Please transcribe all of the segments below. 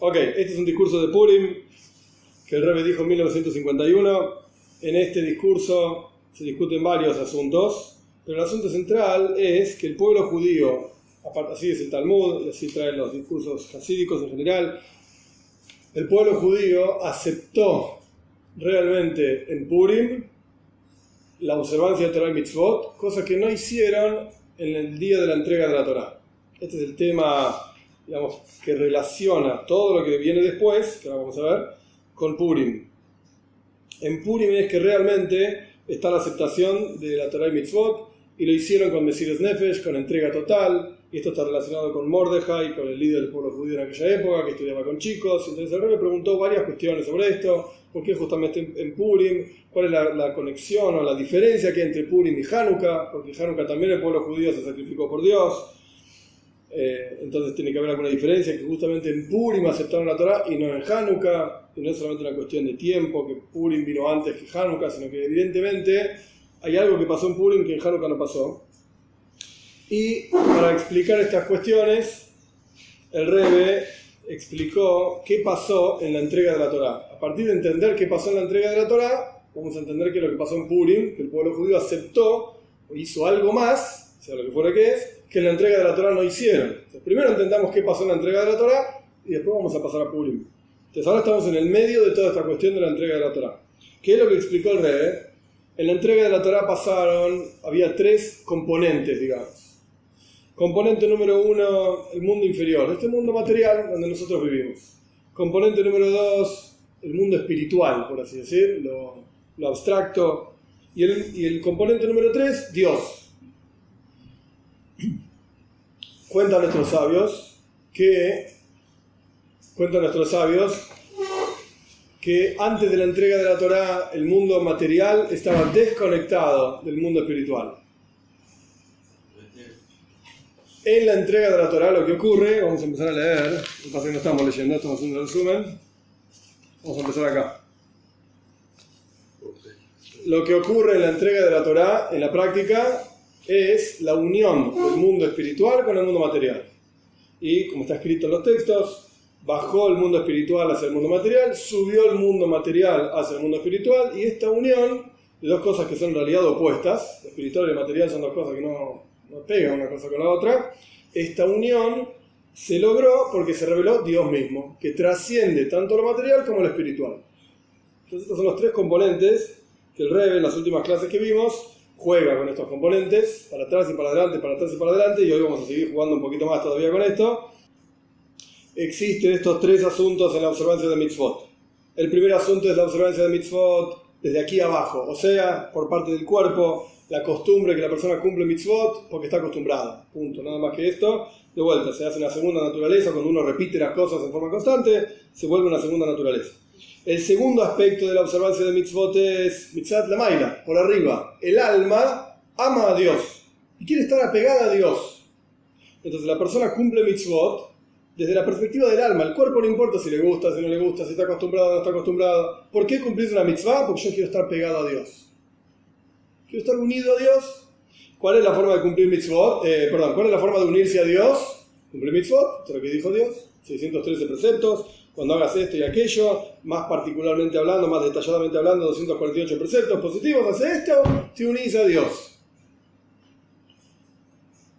Ok, este es un discurso de Purim que el Rebbe dijo en 1951. En este discurso se discuten varios asuntos, pero el asunto central es que el pueblo judío, así es el Talmud, y así traen los discursos hasídicos en general, el pueblo judío aceptó realmente en Purim la observancia de Torah y Mitzvot, cosa que no hicieron en el día de la entrega de la Torah. Este es el tema, digamos, que relaciona todo lo que viene después, que ahora vamos a ver, con Purim. En Purim es que realmente está la aceptación de la Torah y Mitzvot, y lo hicieron con Mesiras Nefesh, con entrega total, y esto está relacionado con Mordejai, con el líder del pueblo judío en aquella época, que estudiaba con chicos. Entonces el Rebbe preguntó varias cuestiones sobre esto, por qué justamente en Purim, cuál es la conexión o la diferencia que hay entre Purim y Hanukkah, porque en Hanukkah también el pueblo judío se sacrificó por Dios. Entonces tiene que haber alguna diferencia, que justamente en Purim aceptaron la Torah y no en Hanukkah, y no es solamente una cuestión de tiempo, que Purim vino antes que Hanukkah, sino que evidentemente hay algo que pasó en Purim que en Hanukkah no pasó. Y para explicar estas cuestiones, el Rebbe explicó qué pasó en la entrega de la Torah. A partir de entender qué pasó en la entrega de la Torah, vamos a entender qué es lo que pasó en Purim, que el pueblo judío aceptó o hizo algo más, sea lo que fuera que es, que en la entrega de la Torah no hicieron. Entonces, primero entendamos qué pasó en la entrega de la Torah y después vamos a pasar a Purim. Entonces ahora estamos en el medio de toda esta cuestión de la entrega de la Torah. ¿Qué es lo que explicó el Rebbe? En la entrega de la Torah había tres componentes, digamos. Componente número uno, el mundo inferior, este mundo material donde nosotros vivimos. Componente número dos, el mundo espiritual, por así decir, lo abstracto. Y el componente número tres, Dios. Cuentan nuestros sabios que antes de la entrega de la Torah el mundo material estaba desconectado del mundo espiritual. En la entrega de la Torah lo que ocurre, vamos a empezar a leer, lo que pasa es que no estamos leyendo, estamos haciendo un resumen. Vamos a empezar acá. Lo que ocurre en la entrega de la Torah, en la práctica, es la unión del mundo espiritual con el mundo material. Y como está escrito en los textos, bajó el mundo espiritual hacia el mundo material, subió el mundo material hacia el mundo espiritual, y esta unión de dos cosas que son en realidad opuestas, lo espiritual y el material son dos cosas que no pegan una cosa con la otra, esta unión se logró porque se reveló Dios mismo, que trasciende tanto lo material como lo espiritual. Entonces estos son los tres componentes que el Rebbe en las últimas clases que vimos juega con estos componentes, para atrás y para adelante, para atrás y para adelante, y hoy vamos a seguir jugando un poquito más todavía con esto. Existen estos tres asuntos en la observancia de Mitzvot. El primer asunto es la observancia de Mitzvot desde aquí abajo, o sea, por parte del cuerpo, la costumbre que la persona cumple Mitzvot porque está acostumbrada, punto, nada más que esto. De vuelta, se hace una segunda naturaleza, cuando uno repite las cosas en forma constante, se vuelve una segunda naturaleza. El segundo aspecto de la observancia de Mitzvot es Mitzat Lamaila, por arriba. El alma ama a Dios y quiere estar apegada a Dios. Entonces la persona cumple Mitzvot desde la perspectiva del alma. El cuerpo no importa si le gusta, si no le gusta, si está acostumbrado o no está acostumbrado. ¿Por qué cumplís una mitzvah? Porque yo quiero estar pegado a Dios. Quiero estar unido a Dios. ¿Cuál es la forma de cumplir mitzvot? ¿Cuál es la forma de unirse a Dios? Cumplir mitzvot, esto es lo que dijo Dios. 613 preceptos. Cuando hagas esto y aquello, más particularmente hablando, más detalladamente hablando, 248 preceptos positivos, hace esto, te unís a Dios.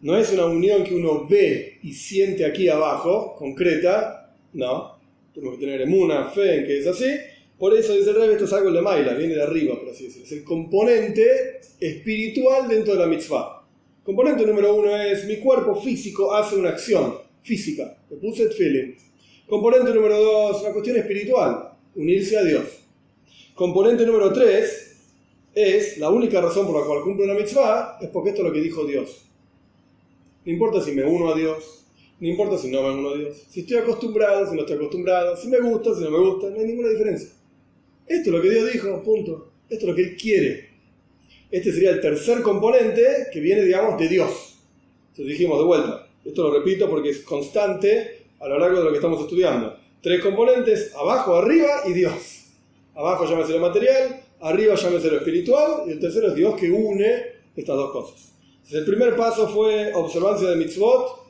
No es una unión que uno ve y siente aquí abajo, concreta, no. Tenemos que tener emuna, fe en que es así. Por eso dice el Rebbe, esto es algo de Maila, viene de arriba, por así decirlo. Es el componente espiritual dentro de la mitzvah. Componente número uno es, mi cuerpo físico hace una acción física. Le puse feeling. Componente número dos, una cuestión espiritual, unirse a Dios. Componente número tres es, la única razón por la cual cumple una mitzvah, es porque esto es lo que dijo Dios. No importa si me uno a Dios, no importa si no me uno a Dios. Si estoy acostumbrado, si no estoy acostumbrado, si me gusta, si no me gusta, no hay ninguna diferencia. Esto es lo que Dios dijo, punto. Esto es lo que Él quiere. Este sería el tercer componente que viene, digamos, de Dios. Entonces dijimos de vuelta, esto lo repito porque es constante a lo largo de lo que estamos estudiando. Tres componentes, abajo, arriba y Dios. Abajo llámese lo material, arriba llámese lo espiritual, y el tercero es Dios que une estas dos cosas. Entonces, el primer paso fue observancia de mitzvot,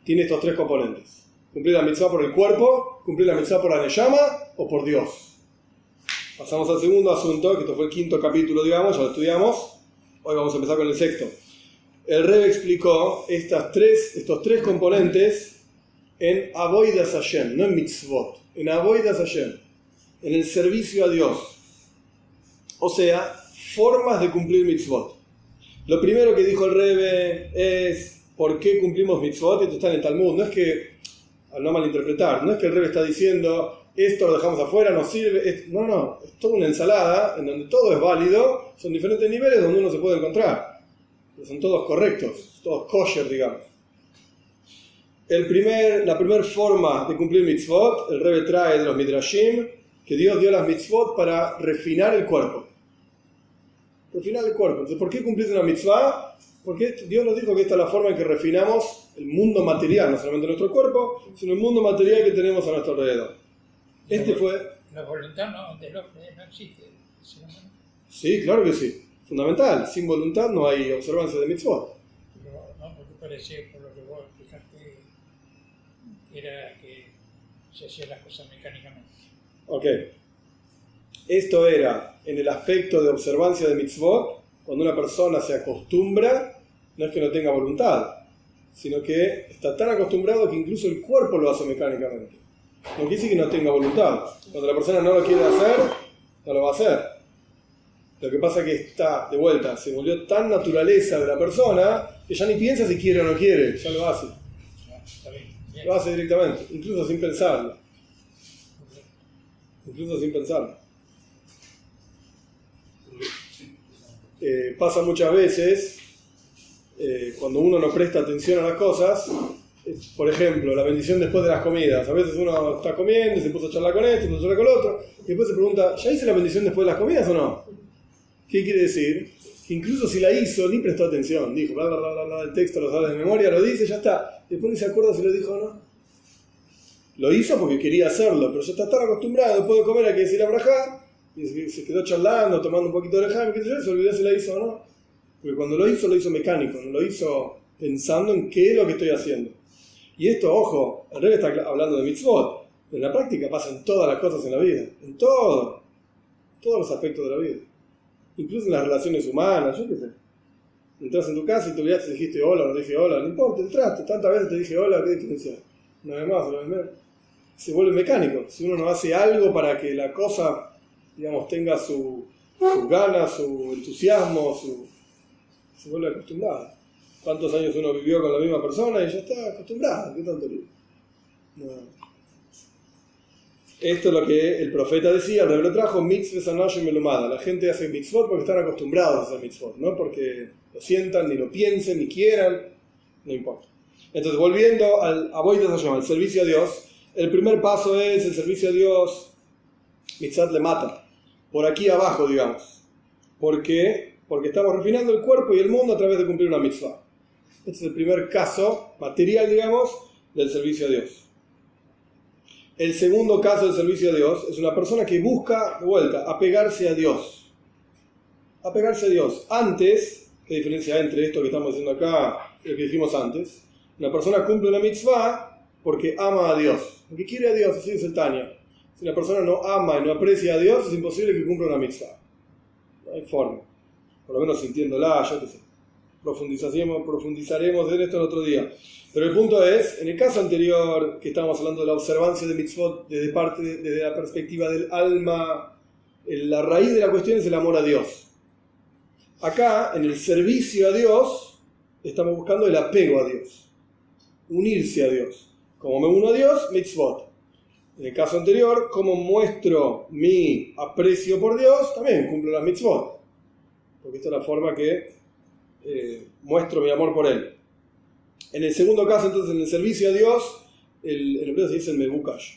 tiene estos tres componentes. ¿Cumplir la mitzvah por el cuerpo? ¿Cumplir la mitzvah por la neyama o por Dios? Pasamos al segundo asunto, que esto fue el quinto capítulo, digamos, ya lo estudiamos. Hoy vamos a empezar con el sexto. El Rebbe explicó estos tres componentes en Avodas Hashem, no en mitzvot, en Avodas Hashem, en el servicio a Dios. O sea, formas de cumplir mitzvot. Lo primero que dijo el Rebbe es ¿por qué cumplimos mitzvot? Esto está en el Talmud. No es que, al no malinterpretar, no es que el Rebbe está diciendo esto lo dejamos afuera, no sirve. No, es toda una ensalada en donde todo es válido, son diferentes niveles donde uno se puede encontrar. Son todos correctos, todos kosher, digamos. La primera forma de cumplir mitzvot, el Rebbe trae de los Midrashim, que Dios dio las mitzvot para refinar el cuerpo. Refinar el cuerpo. Entonces, ¿por qué cumplir una mitzvah? Porque Dios nos dijo que esta es la forma en que refinamos el mundo material, no solamente nuestro cuerpo, sino el mundo material que tenemos a nuestro alrededor. La voluntad del hombre no existe. Sí, claro que sí. Fundamental. Sin voluntad no hay observancia de mitzvot. Pero no, porque parecía, por lo que vos explicaste, era que se hacían las cosas mecánicamente. Ok. Esto era en el aspecto de observancia de mitzvot, cuando una persona se acostumbra, no es que no tenga voluntad, sino que está tan acostumbrado que incluso el cuerpo lo hace mecánicamente. No quiere decir que no tenga voluntad. Cuando la persona no lo quiere hacer, no lo va a hacer. Lo que pasa es que está, de vuelta, se volvió tan naturaleza de la persona que ya ni piensa si quiere o no quiere, ya lo hace. Está bien. Lo hace directamente, incluso sin pensarlo. Incluso sin pensarlo. Pasa muchas veces, cuando uno no presta atención a las cosas, por ejemplo, la bendición después de las comidas. A veces uno está comiendo, se puso a charlar con esto, se puso a charlar con el otro, y después se pregunta, ¿ya hice la bendición después de las comidas o no? ¿Qué quiere decir? Que incluso si la hizo, ni prestó atención. Dijo, bla, bla, bla, bla, el texto lo sabe de memoria, lo dice, ya está. Después ni se acuerda si lo dijo o no. Lo hizo porque quería hacerlo, pero ya está tan acostumbrado, después de comer hay que decir la brajá, y se quedó charlando, tomando un poquito de leján, se olvidó si la hizo o no. Porque cuando lo hizo mecánico, no lo hizo pensando en qué es lo que estoy haciendo. Y esto, ojo, el Rebbe está hablando de mitzvot, pero en la práctica pasa en todas las cosas en la vida, en todos los aspectos de la vida, incluso en las relaciones humanas, yo qué sé. Entras en tu casa y te olvidaste, dijiste hola, no dije hola, no importa, entraste, tantas veces te dije hola, ¿qué diferencia? Una vez más, una vez menos. Se vuelve mecánico. Si uno no hace algo para que la cosa, digamos, tenga sus ganas, su entusiasmo, se vuelve acostumbrada. ¿Cuántos años uno vivió con la misma persona y ya está acostumbrado? ¿Qué tanto lío? No. Esto es lo que el profeta decía, el Rebbe lo trajo, mitzvah anashim melumada. La gente hace mitzvot porque están acostumbrados a hacer mitzvot, no porque lo sientan, ni lo piensen, ni quieran, no importa. Entonces, volviendo al Avodas Hashem, al servicio a Dios, el primer paso es el servicio a Dios, mitzvot le mata, por aquí abajo, digamos. ¿Por qué? Porque estamos refinando el cuerpo y el mundo a través de cumplir una mitzvah. Este es el primer caso material, digamos, del servicio a Dios. El segundo caso del servicio a Dios es una persona que busca, de vuelta, apegarse a Dios. Apegarse a Dios. Antes, ¿qué diferencia hay entre esto que estamos diciendo acá y lo que dijimos antes? Una persona cumple una mitzvah porque ama a Dios, porque quiere a Dios, así es el Tanya. Si una persona no ama y no aprecia a Dios, es imposible que cumpla una mitzvah. No hay forma. Por lo menos sintiéndola, yo qué sé. Profundizaremos en esto el otro día. Pero el punto es, en el caso anterior, que estábamos hablando de la observancia de mitzvot desde la perspectiva del alma, la raíz de la cuestión es el amor a Dios. Acá, en el servicio a Dios, estamos buscando el apego a Dios, unirse a Dios. Como me uno a Dios, mitzvot. En el caso anterior, como muestro mi aprecio por Dios, también cumplo las mitzvot. Porque esta es la forma que muestro mi amor por Él. En el segundo caso, entonces, en el servicio a Dios, en hebreo se dice el mebukash.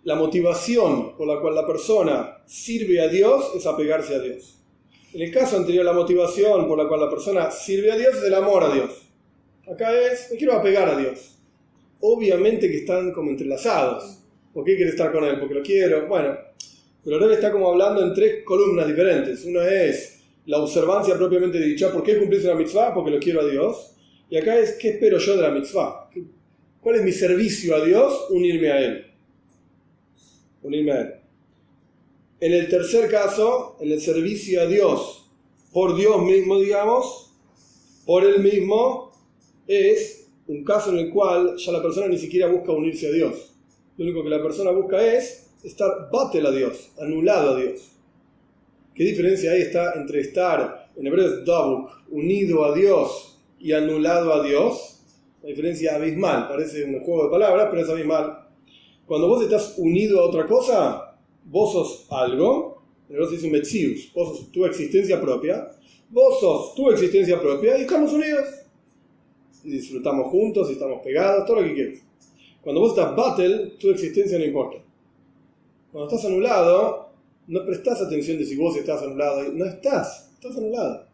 La motivación por la cual la persona sirve a Dios es apegarse a Dios. En el caso anterior, la motivación por la cual la persona sirve a Dios es el amor a Dios. Acá es, me quiero apegar a Dios. Obviamente que están como entrelazados. ¿Por qué quiero estar con Él? Porque lo quiero. Bueno, pero Rebbe está como hablando en tres columnas diferentes. Una es la observancia propiamente dicha. ¿Por qué cumplís una mitzvah? Porque lo quiero a Dios. Y acá es, ¿qué espero yo de la mitzvah? ¿Cuál es mi servicio a Dios? Unirme a Él. Unirme a Él. En el tercer caso, en el servicio a Dios, por Dios mismo, digamos, por Él mismo, es un caso en el cual ya la persona ni siquiera busca unirse a Dios. Lo único que la persona busca es estar batel a Dios, anulado a Dios. ¿Qué diferencia ahí está entre estar, en hebreo es dabuk, unido a Dios y anulado a Dios? Una diferencia abismal, parece un juego de palabras, pero es abismal. Cuando vos estás unido a otra cosa, vos sos algo, en hebreo se dice un metzius, vos sos tu existencia propia, vos sos tu existencia propia y estamos unidos. Y disfrutamos juntos, y estamos pegados, todo lo que quieras. Cuando vos estás batel, tu existencia no importa. Cuando estás anulado, no prestás atención de si vos estás anulado. No estás anulado.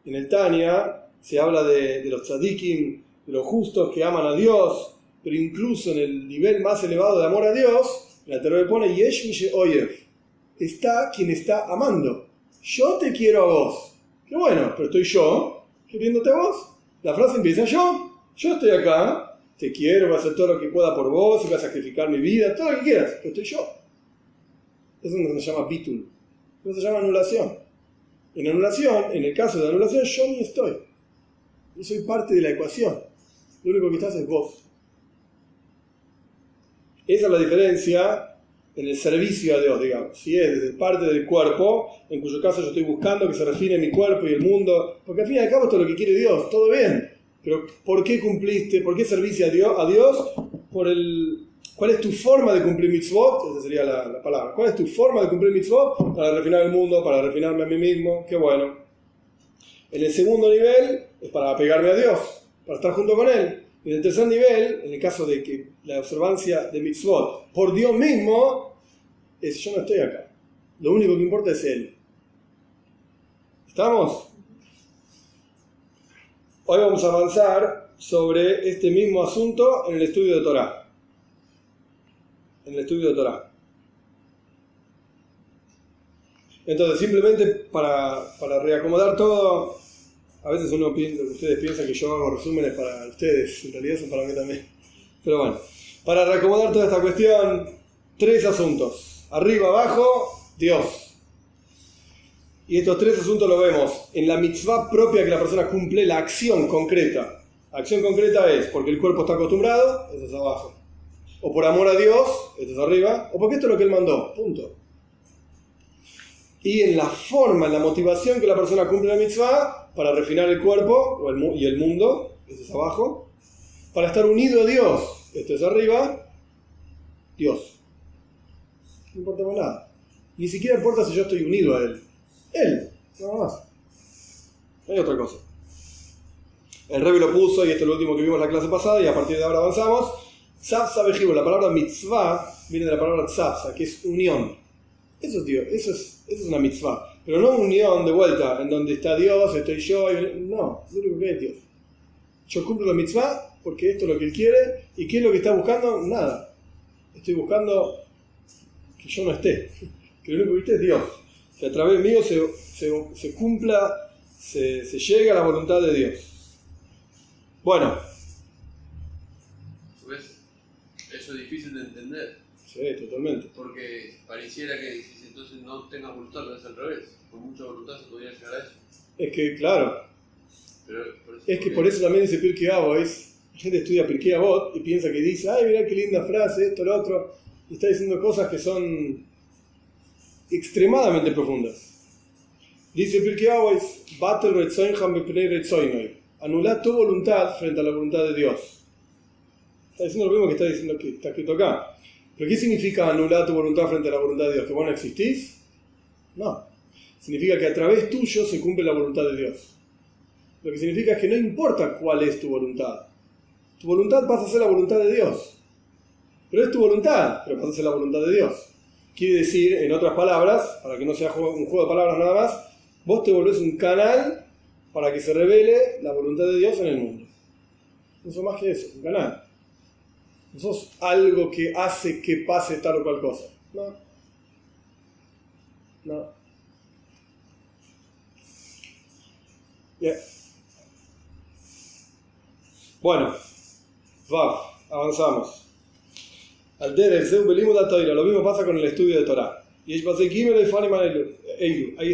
En el Tanya se habla de los tzadikim, de los justos que aman a Dios, pero incluso en el nivel más elevado de amor a Dios, la Torá le pone Yesh Mishe Oyev. Está quien está amando. Yo te quiero a vos. Qué bueno, pero estoy yo queriéndote a vos. La frase empieza yo. Yo estoy acá, te quiero, voy a hacer todo lo que pueda por vos, voy a sacrificar mi vida, todo lo que quieras, pero estoy yo. Eso no se llama bitul, eso se llama anulación. En anulación, en el caso de anulación, yo ni estoy. Yo soy parte de la ecuación. Lo único que estás es vos. Esa es la diferencia en el servicio a Dios, digamos. Si es desde parte del cuerpo, en cuyo caso yo estoy buscando que se refine mi cuerpo y el mundo, porque al fin y al cabo esto es lo que quiere Dios, todo bien. Pero ¿por qué cumpliste? ¿Por qué serviste a Dios? ¿Cuál es tu forma de cumplir mitzvot? Esa sería la palabra. ¿Cuál es tu forma de cumplir mitzvot? Para refinar el mundo, para refinarme a mí mismo. Qué bueno. En el segundo nivel es para apegarme a Dios, para estar junto con Él. En el tercer nivel, en el caso de que la observancia de mitzvot por Dios mismo, es yo no estoy acá. Lo único que importa es Él. ¿Estamos? Hoy vamos a avanzar sobre este mismo asunto en el estudio de Torah. Entonces, simplemente para reacomodar todo, a veces ustedes piensan que yo hago resúmenes para ustedes, en realidad son para mí también. Pero bueno, para reacomodar toda esta cuestión, 3 asuntos. Arriba, abajo, Dios. Y estos 3 asuntos los vemos en la mitzvah propia que la persona cumple, la acción concreta. La acción concreta es porque el cuerpo está acostumbrado, eso es abajo. O por amor a Dios, esto es arriba, o porque esto es lo que Él mandó, punto. Y en la forma, en la motivación que la persona cumple la mitzvah, para refinar el cuerpo y el mundo, esto es abajo, para estar unido a Dios, esto es arriba, Dios. No importa más nada. Ni siquiera importa si yo estoy unido a Él. Él, nada más. No hay otra cosa. El Rebbe lo puso, y esto es lo último que vimos en la clase pasada, y a partir de ahora avanzamos. Tzavsa bejibo, la palabra mitzvah viene de la palabra tzavsa, que es unión. Eso es Dios, eso es una mitzvah. Pero no unión de vuelta, en donde está Dios, estoy yo. No, lo único que es Dios. Yo cumplo la mitzvah porque esto es lo que Él quiere. ¿Y qué es lo que está buscando? Nada. Estoy buscando que yo no esté. Que lo único que esté es Dios. Que a través mío se cumpla, se llegue a la voluntad de Dios. Bueno. ¿Ves? Eso es difícil de entender. Sí, totalmente. Porque pareciera que si entonces no tengas voluntad, lo es al revés. Con mucha voluntad se podría llegar a eso. Es que, claro. Pero por eso también ese Pirkei Avot la gente estudia Pirkei Avot y piensa que dice, ay, mirá qué linda frase, esto, lo otro. Y está diciendo cosas que son extremadamente profundas. Dice Pirkei Avot, Batel Retzoinham Bepnei Retzoinoi. Anulá tu voluntad frente a la voluntad de Dios. Está diciendo lo mismo que está diciendo que está escrito acá. ¿Pero qué significa anular tu voluntad frente a la voluntad de Dios? ¿Que vos no existís? No. Significa que a través tuyo se cumple la voluntad de Dios. Lo que significa es que no importa cuál es tu voluntad. Tu voluntad pasa a ser la voluntad de Dios. Pero es tu voluntad, pero pasa a ser la voluntad de Dios. Quiere decir, en otras palabras, para que no sea un juego de palabras nada más, vos te volvés un canal para que se revele la voluntad de Dios en el mundo. No sos más que eso, un canal. No sos algo que hace que pase tal o cual cosa. No. Bien. Bueno, Vav, avanzamos. Al Derech Zeu Belimud HaTorah, lo mismo pasa con el estudio de Torah. Y ahí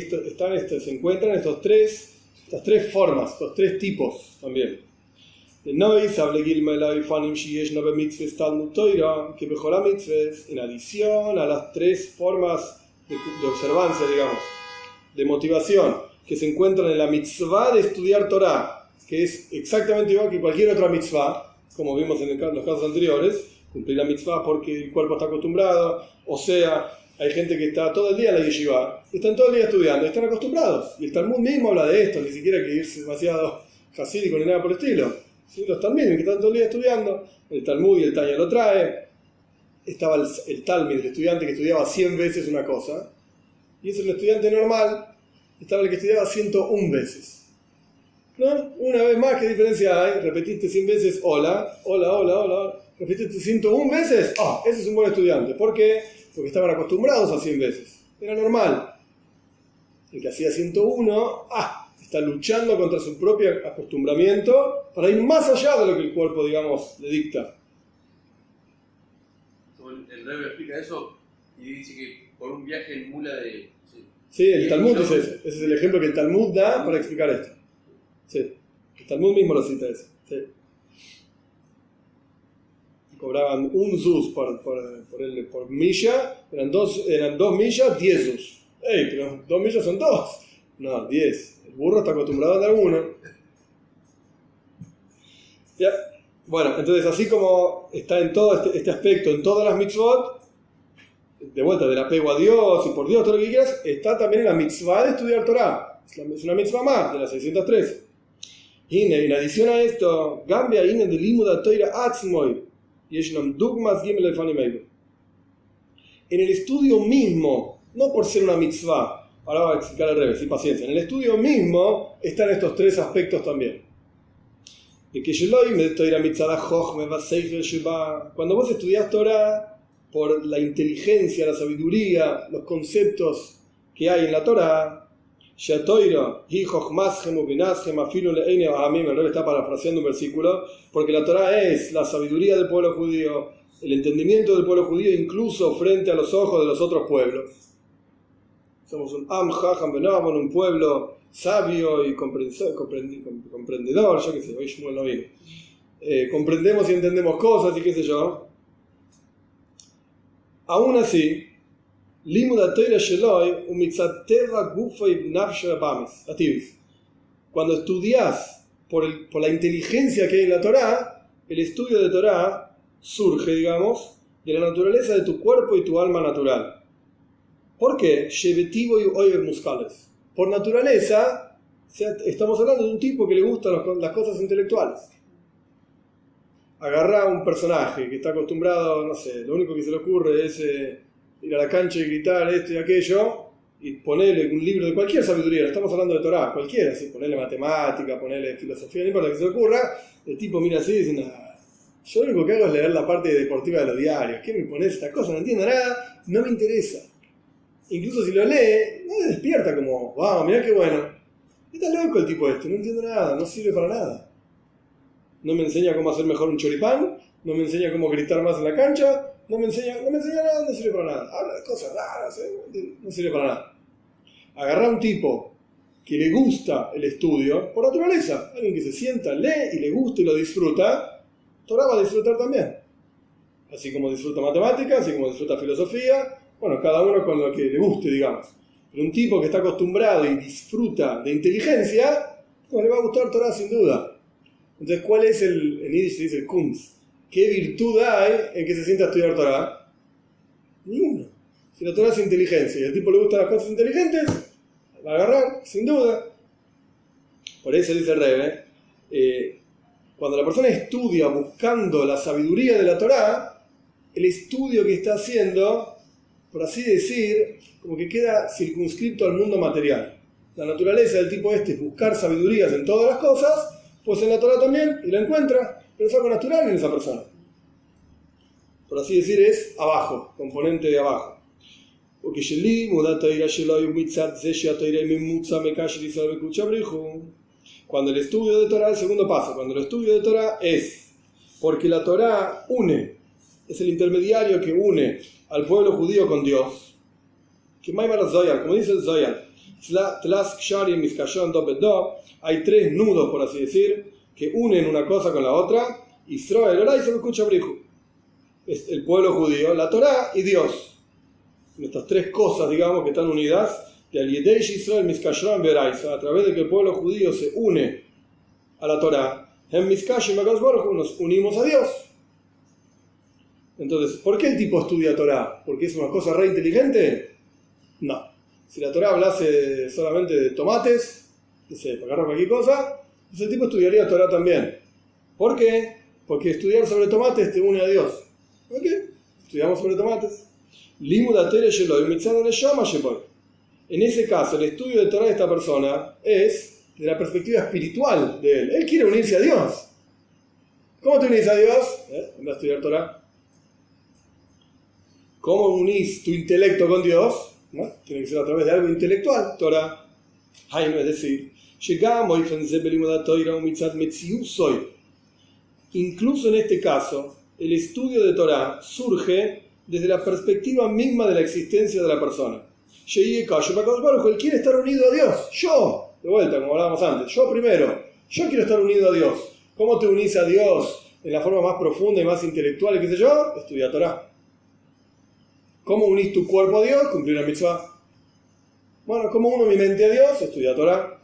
se encuentran estas tres formas, estos tres tipos también. En adición a las tres formas de observancia, digamos, de motivación, que se encuentran en la mitzvah de estudiar Torah, que es exactamente igual que cualquier otra mitzvah, como vimos en los casos anteriores, cumplir la mitzvah porque el cuerpo está acostumbrado, o sea, hay gente que está todo el día en la yeshiva, están todo el día estudiando, están acostumbrados, y el Talmud mismo habla de esto, ni siquiera hay que irse demasiado hasídico ni nada por el estilo, ¿sí? Los Talmidim que están todo el día estudiando, el Talmud y el Tanya lo trae, estaba el Talmid, el estudiante que estudiaba 100 veces una cosa, y ese es el estudiante normal, estaba el que estudiaba 101 veces. ¿No? Una vez más, ¿qué diferencia hay? Repetiste 100 veces, hola, repetiste 101 veces, ese es un buen estudiante. ¿Por qué? Porque estaban acostumbrados a 100 veces. Era normal. El que hacía 101, está luchando contra su propio acostumbramiento para ir más allá de lo que el cuerpo, digamos, le dicta. El Rebbe explica eso y dice que por un viaje en mula de... Sí, el Talmud es ese. Ese es el ejemplo que el Talmud da para explicar esto. Sí, el Talmud mismo lo cita ese. Sí. Cobraban un zuz por milla, eran dos millas, 10 zuz. Pero 2 millas son 2. No, 10. El burro está acostumbrado a dar uno. ¿Ya? Bueno, entonces así como está en todo este aspecto, en todas las mitzvot, de vuelta del apego a Dios y por Dios, todo lo que quieras, está también en la mitzvah de estudiar Torah. Es una mitzvah más, de las 613. Y en adición a esto, Gambia de Limud HaTorah Atzmoy, Yeshnam Dugmas Gimel Lefanim Eilu. En el estudio mismo, no por ser una mitzvah, ahora voy a explicar al revés, sin paciencia, en el estudio mismo están estos tres aspectos también. Cuando vos estudiás Torah, por la inteligencia, la sabiduría, los conceptos que hay en la Torah, el Rebbe está parafraseando un versículo, porque la Torah es la sabiduría del pueblo judío, el entendimiento del pueblo judío incluso frente a los ojos de los otros pueblos. Somos un Am Chacham Benavon, un pueblo sabio y comprendedor, yo qué sé, hoy Shmuel no vino. Comprendemos y entendemos cosas y qué sé yo. Aún así, cuando estudias por la inteligencia que hay en la Torah, el estudio de Torah surge, digamos, de la naturaleza de tu cuerpo y tu alma natural. ¿Por qué? Por naturaleza, estamos hablando de un tipo que le gustan las cosas intelectuales. Agarrá a un personaje que está acostumbrado, no sé, lo único que se le ocurre es ir a la cancha y gritar esto y aquello, y ponerle un libro de cualquier sabiduría, estamos hablando de Torah, cualquiera, ¿sí? Ponerle matemática, ponerle filosofía, no importa que se le ocurra, el tipo mira así y dice, yo lo único que hago es leer la parte deportiva de los diarios, ¿qué me pones esta cosa? No entiendo nada, no me interesa. Incluso si lo lee, no me despierta como, wow, mirá qué bueno. Está loco el tipo este, no entiendo nada, no sirve para nada. No me enseña cómo hacer mejor un choripán, no me enseña cómo gritar más en la cancha, no me enseña nada, no sirve para nada. Habla de cosas raras, no sirve para nada. Agarrar a un tipo que le gusta el estudio, por naturaleza, alguien que se sienta, lee y le gusta y lo disfruta, Torah va a disfrutar también. Así como disfruta matemáticas, así como disfruta filosofía, bueno, cada uno con lo que le guste, digamos. Pero un tipo que está acostumbrado y disfruta de inteligencia, pues le va a gustar Torah sin duda. Entonces, ¿cuál es en Yiddish se dice el Kunz? ¿Qué virtud hay en que se sienta a estudiar Torah? Ninguna. Si la Torah es inteligencia y al tipo le gustan las cosas inteligentes, va a agarrar, sin duda. Por eso dice el Rebbe, cuando la persona estudia buscando la sabiduría de la Torah, el estudio que está haciendo, por así decir, como que queda circunscripto al mundo material. La naturaleza del tipo este es buscar sabidurías en todas las cosas, pues en la Torah también, y la encuentra, pero es algo natural en esa persona. Por así decir, es abajo, componente de abajo. Cuando el estudio de Torah, el segundo paso, cuando el estudio de Torah es Porque la Torá une, es el intermediario que une al pueblo judío con Dios. Que Maimar Zoyar, como dice el Zoyar, hay tres nudos, por así decir, que unen una cosa con la otra. Israel, Oray, se me escucha Brihu. Es el pueblo judío, la Torá y Dios. Son estas tres cosas, digamos, que están unidas. A través de que el pueblo judío se une a la Torá, nos unimos a Dios. Entonces, ¿por qué el tipo estudia Torá? ¿Porque es una cosa re inteligente? No. Si la Torá hablase solamente de tomates, para agarrar cualquier cosa, pues el tipo estudiaría Torá también. ¿Por qué? Porque estudiar sobre tomates te une a Dios. ¿Ok? Estudiamos sobre tomates. En ese caso, el estudio de Torá de esta persona es de la perspectiva espiritual de él. Él quiere unirse a Dios. ¿Cómo te unís a Dios? En vez de estudiar Torá. ¿Cómo unís tu intelecto con Dios? ¿No? Tiene que ser a través de algo intelectual, Torah. No, es decir, incluso en este caso, el estudio de Torah surge desde la perspectiva misma de la existencia de la persona. Él quiere estar unido a Dios. Yo, de vuelta, como hablábamos antes, yo primero, yo quiero estar unido a Dios. ¿Cómo te unís a Dios en la forma más profunda y más intelectual, qué sé yo? Estudia Torah. ¿Cómo unís tu cuerpo a Dios? Cumplir la mitzvah. Bueno, ¿cómo uno mi mente a Dios? Estudia Torah.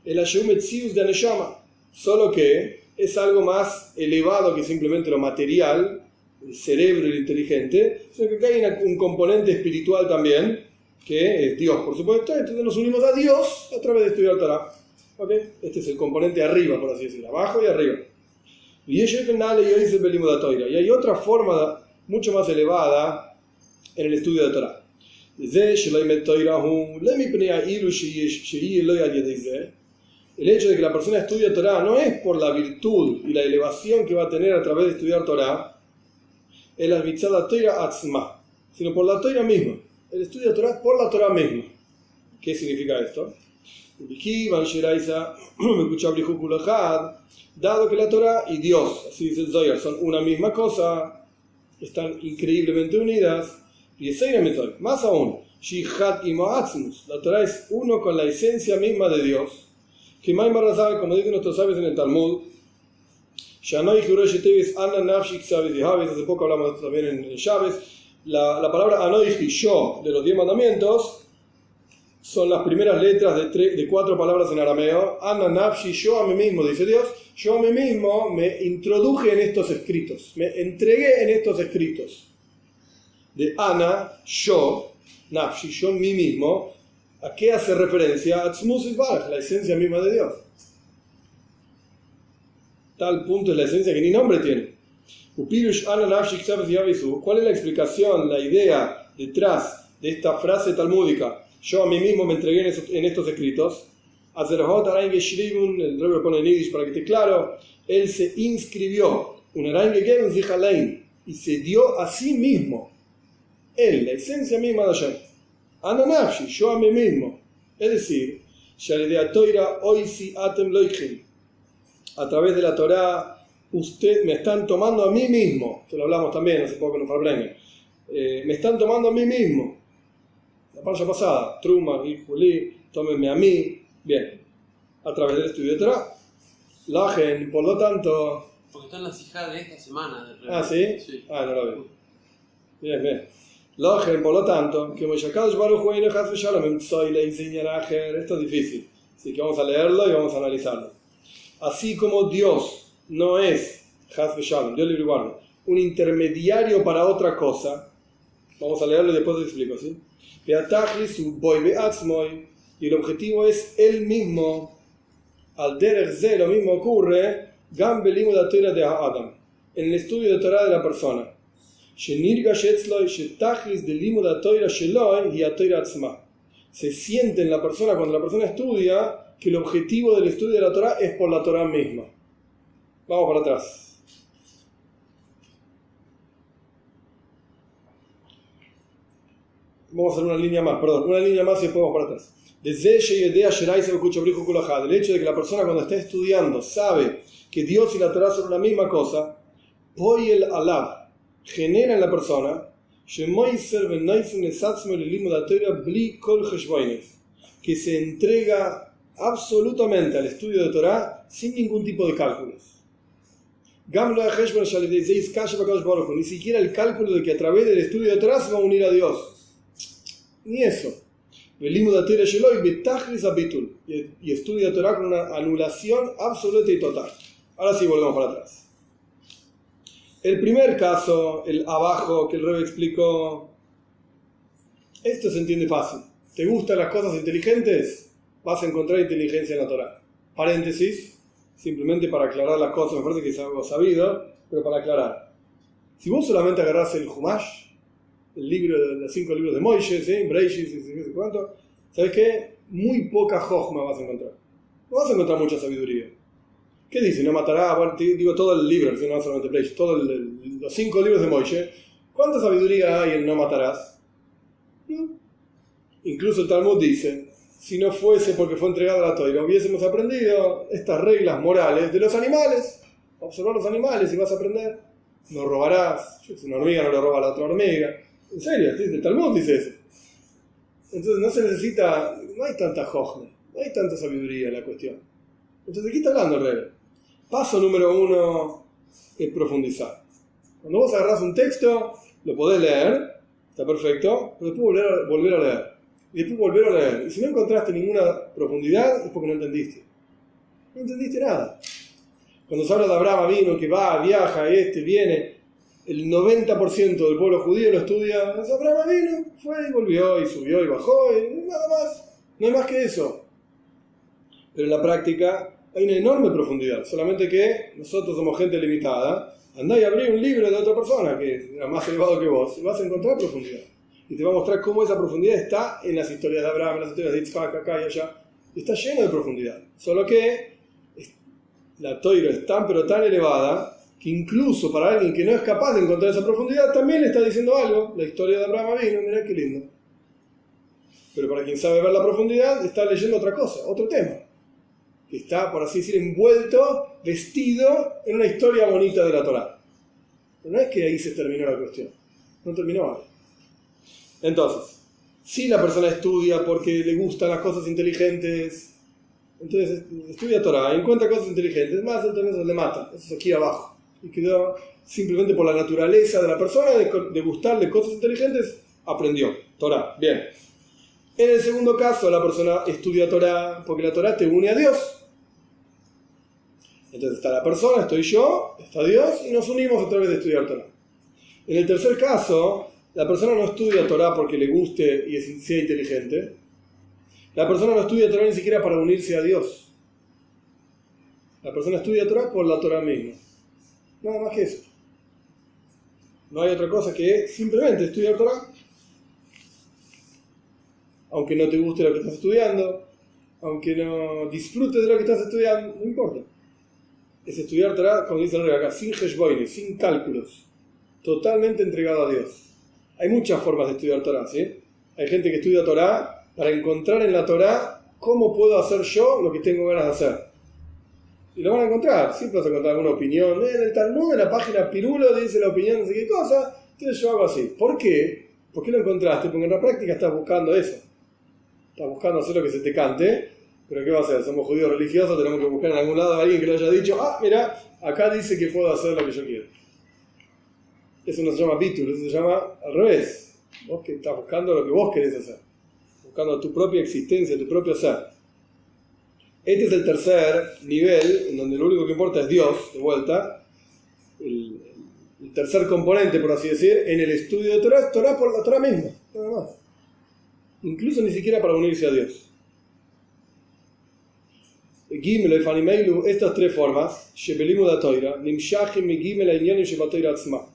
El Asheu Metzius de Aneshama. Solo que es algo más elevado que simplemente lo material, el cerebro y lo inteligente, sino que acá hay un componente espiritual también, que es Dios, por supuesto. Entonces nos unimos a Dios a través de estudiar Torah. ¿Okay? Este es el componente arriba, por así decirlo, abajo y arriba. Y hay otra forma mucho más elevada en el estudio de Torah. El hecho de que la persona estudie Torah no es por la virtud y la elevación que va a tener a través de estudiar Torah, es la mitzvah Torah atzma, sino por la Torah misma. El estudio de Torah es por la Torah misma. ¿Qué significa esto? Dado que la Torah y Dios, así dice el Zohar, son una misma cosa, están increíblemente unidas, y más aún, la Torah es uno con la esencia misma de Dios, que como dicen nuestros sabios en el Talmud, hace poco hablamos de esto también en Shabes, la palabra Anoichi, yo, de los 10 mandamientos, son las primeras letras de 4 palabras en arameo. Ana nafshi, yo a mí mismo, dice Dios, yo a mí mismo me introduje en estos escritos, me entregué en estos escritos. De Ana, yo, nafshi, yo a mí mismo, ¿a qué hace referencia? Atzmus isbaraj, la esencia misma de Dios. Tal punto es la esencia que ni nombre tiene. Upirush Ana nafshi ksabes yavisu. ¿Cuál es la explicación, la idea detrás de esta frase talmúdica? Yo a mí mismo me entregué en estos escritos. El Rebbe lo pone en Yiddish para que esté claro. Él se inscribió y se dio a sí mismo. Él, la esencia misma de Hashem. Ananafshi, yo a mí mismo. Es decir, a través de la Torah, usted me están tomando a mí mismo. Esto lo hablamos también hace poco en Farblene. Me están tomando a mí mismo. La parcha pasada, Truma y Juli, tómenme a mí, bien, a través del estudio de Torah. Lajen, por lo tanto. Porque está en la sijá de esta semana. Ah, ¿sí? Sí. Ah, no lo veo. Bien, bien. Lajen, por lo tanto, que Moshakadosh Baruch Hu Eino Shalom soy le enseña Lajen. Esto es difícil, así que vamos a leerlo y vamos a analizarlo. Así como Dios no es Haz Shalom, Dios libre y guarda, un intermediario para otra cosa, vamos a leerlo y después te explico, ¿sí? Y el objetivo es él mismo. Al derech ze, lo mismo ocurre gam belimud haTorah de Adam, en el estudio de Torah de la persona. Se siente en la persona, cuando la persona estudia, que el objetivo del estudio de la Torah es por la Torah misma. Vamos para atrás. Vamos a hacer una línea más y después vamos para atrás. del hecho de que la persona cuando está estudiando sabe que Dios y la Torah son la misma cosa, poyel alav, genera en la persona que se entrega absolutamente al estudio de Torah sin ningún tipo de cálculos. Ni siquiera el cálculo de que a través del estudio de Torah se va a unir a Dios. Ni eso. Y estudia Torah con una anulación absoluta y total. Ahora sí volvemos para atrás. El primer caso, el abajo que el Rebbe explicó, esto se entiende fácil. ¿Te gustan las cosas inteligentes? Vas a encontrar inteligencia en la Torah. Paréntesis, simplemente para aclarar las cosas, me parece que es algo sabido, pero para aclarar. Si vos solamente agarrás el Humash, el libro de los 5 libros de Moisés, Breishis y no sé cuánto, ¿sabes qué? Muy poca Jochma vas a encontrar. No vas a encontrar mucha sabiduría. ¿Qué dice? No matará, bueno, digo todo el libro, no solamente Breishis, todos los 5 libros de Moisés. ¿Cuánta sabiduría hay en no matarás? Incluso el Talmud dice, si no fuese porque fue entregada la Torah, hubiésemos aprendido estas reglas morales de los animales. Observar los animales y vas a aprender. No robarás. Si una hormiga no le roba a la otra hormiga. En serio, el Talmud dice eso. Entonces no se necesita, no hay tanta jochma, no hay tanta sabiduría en la cuestión. Entonces, ¿de qué está hablando el Rebbe? Paso número 1 es profundizar. Cuando vos agarrás un texto, lo podés leer, está perfecto, pero después volver a leer. Y después volver a leer. Y si no encontraste ninguna profundidad, es porque no entendiste. No entendiste nada. Cuando se habla de Abraham Avinu, que va, viaja, viene, el 90% del pueblo judío lo estudia. Abraham Avinu fue y volvió, y subió y bajó, y nada más. No hay más que eso. Pero en la práctica hay una enorme profundidad. Solamente que nosotros somos gente limitada. Andá y abrí un libro de otra persona que era más elevado que vos y vas a encontrar profundidad. Y te va a mostrar cómo esa profundidad está en las historias de Abraham, en las historias de Yitzhak, acá y allá. Está lleno de profundidad. Solo que la Torah es tan pero tan elevada que incluso para alguien que no es capaz de encontrar esa profundidad también le está diciendo algo. La historia de Abraham Avinu, mirá qué lindo. Pero para quien sabe ver la profundidad está leyendo otra cosa, otro tema. Que está, por así decir, envuelto, vestido en una historia bonita de la Torah. Pero no es que ahí se terminó la cuestión. No terminó ahí. Entonces, si la persona estudia porque le gustan las cosas inteligentes, entonces estudia Torah, encuentra cosas inteligentes, más entonces le mata. Eso es aquí abajo. Y quedó simplemente por la naturaleza de la persona de gustarle cosas inteligentes, aprendió Torah. Bien. En el segundo caso, la persona estudia Torah porque la Torah te une a Dios. Entonces está la persona, estoy yo, está Dios y nos unimos a través de estudiar Torah. En el tercer caso, la persona no estudia Torah porque le guste y sea inteligente. La persona no estudia Torah ni siquiera para unirse a Dios. La persona estudia Torah por la Torah misma. Nada más que eso. No hay otra cosa que simplemente estudiar Torah. Aunque no te guste lo que estás estudiando, aunque no disfrutes de lo que estás estudiando, no importa. Es estudiar Torah, como dice el Rebbe acá, sin heshboines, sin cálculos. Totalmente entregado a Dios. Hay muchas formas de estudiar Torah, ¿sí? Hay gente que estudia Torah para encontrar en la Torah cómo puedo hacer yo lo que tengo ganas de hacer. Y lo van a encontrar. Siempre vas a encontrar alguna opinión. En el Talmud, en la página Pirulo, dice la opinión de no sé qué cosa. Entonces yo hago así. ¿Por qué? ¿Por qué lo encontraste? Porque en la práctica estás buscando eso. Estás buscando hacer lo que se te cante. Pero ¿qué va a hacer? Somos judíos religiosos, tenemos que buscar en algún lado a alguien que lo haya dicho. Mira, acá dice que puedo hacer lo que yo quiero. Eso no se llama bitul, eso se llama al revés. Vos que estás buscando lo que vos querés hacer. Buscando tu propia existencia, tu propio ser. Este es el tercer nivel, en donde lo único que importa es Dios, de vuelta. El tercer componente, por así decir, en el estudio de Torah, Torah por la Torah misma, nada más. Incluso ni siquiera para unirse a Dios. Gimel, Efanimeilu, estas tres formas, Shebelimu da Toira, Nimshachim y Gimel, Ainyanim, Shebatoira Atzma,